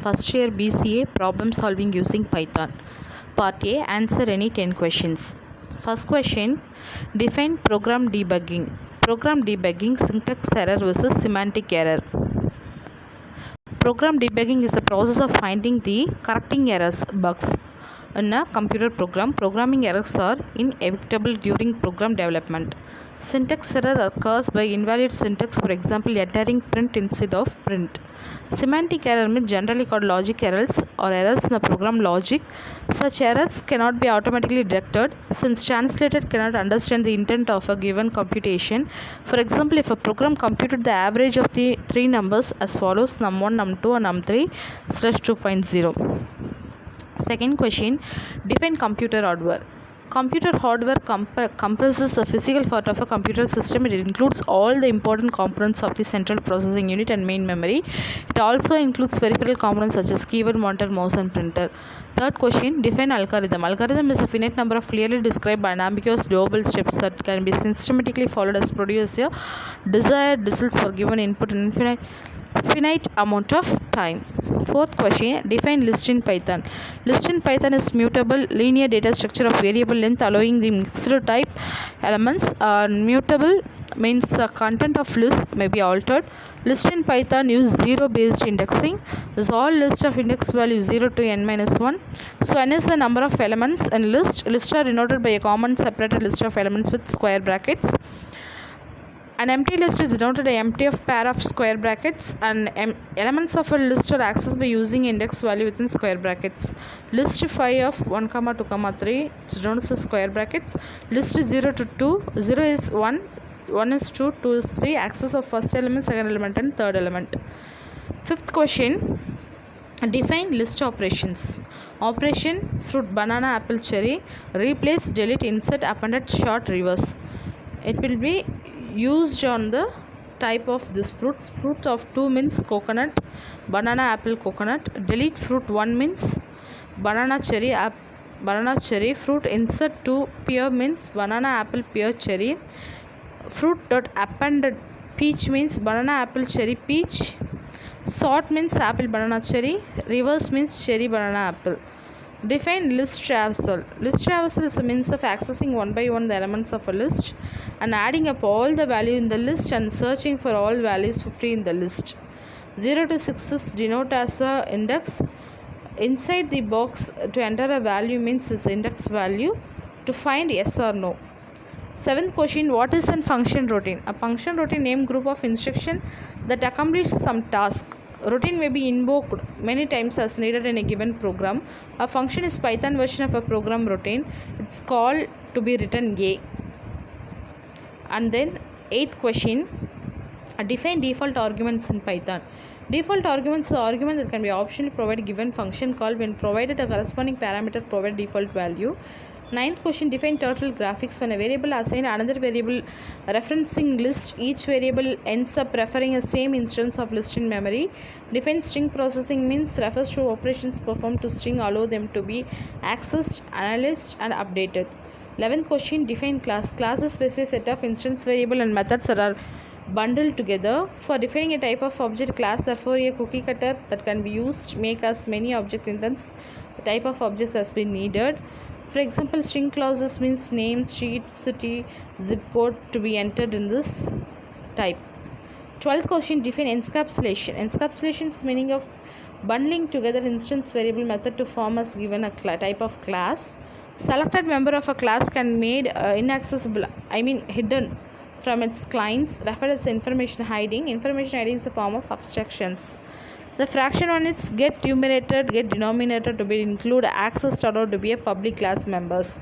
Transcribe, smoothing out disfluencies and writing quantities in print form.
First year BCA problem solving using Python. Part A, answer any 10 questions. First question, define program debugging. Program debugging, syntax error versus semantic error. Program debugging is the process of finding the correcting errors, bugs in a computer program. Programming errors are inevitable during program development. Syntax error occurs by invalid syntax, for example, entering print instead of print. Semantic error means generally called logic errors or errors in the program logic. Such errors cannot be automatically detected since translator cannot understand the intent of a given computation. For example, if a program computed the average of the three numbers as follows: num1, num2 and num3 slash 2.0. Second question, define computer hardware. Computer hardware comprises a physical part of a computer system. It includes all the important components of the central processing unit and main memory. It also includes peripheral components such as keyboard, monitor, mouse and printer. Third question, define algorithm. Algorithm is a finite number of clearly described but ambiguous doable steps that can be systematically followed as produce a desired results for given input in finite amount of time. Fourth question, define list in Python. List in Python is mutable linear data structure of variable length allowing the mixed type elements. Mutable means the content of list may be altered. List in Python use zero based indexing. Thus all list of index value 0 to n minus 1. So n is the number of elements in list. Lists are denoted by a common separated list of elements with square brackets. An empty list is denoted by empty of pair of square brackets, and elements of a list are accessed by using index value within square brackets. List 5 of 1, 2, 3 is denoted as square brackets. List 0 to 2, 0 is 1, 1 is 2, 2 is 3, access of first element, second element and third element. Fifth question, define list operations. Operation fruit, banana, apple, cherry, replace, delete, insert, appended, short, reverse. It will be used on the type of this fruits. Fruit of 2 means coconut, banana, apple, coconut. Delete fruit 1 means banana, cherry, banana, cherry. Fruit insert 2 pear means banana, apple, pear, cherry. Fruit dot appended peach means banana, apple, cherry, peach. Sort means apple, banana, cherry. Reverse means cherry, banana, apple. Define list traversal. List traversal is a means of accessing one by one the elements of a list and adding up all the value in the list and searching for all values for free in the list. 0 to 6 is denoted as a index. Inside the box to enter a value means its index value to find yes or no. Seventh question, what is a function routine? A function routine name group of instruction that accomplish some task. Routine may be invoked many times as needed in a given program. A function is Python version of a program routine. It's called to be written A. And then 8th question, define default arguments in Python. Default arguments are arguments that can be optionally provided given function call. When provided a corresponding parameter, provide default value. 9th question, define turtle graphics. When a variable assign another variable referencing list, each variable ends up referring a same instance of list in memory. Define string processing means refers to operations performed to string, allow them to be accessed, analyzed and updated. 11th question, define class. Class is specific set of instance variable and methods that are bundled together. For defining a type of object class, therefore a cookie cutter that can be used make as many object intents type of objects as be needed. For example, string clauses means name, street, city, zip code to be entered in this type. 12th question, define encapsulation. Encapsulation is meaning of bundling together instance variable method to form as given a type of class. Selected member of a class can made inaccessible, hidden from its clients, referred as information hiding. Information hiding is a form of abstractions. The fraction on its get numerator, get denominator to be include access allowed to be a public class members.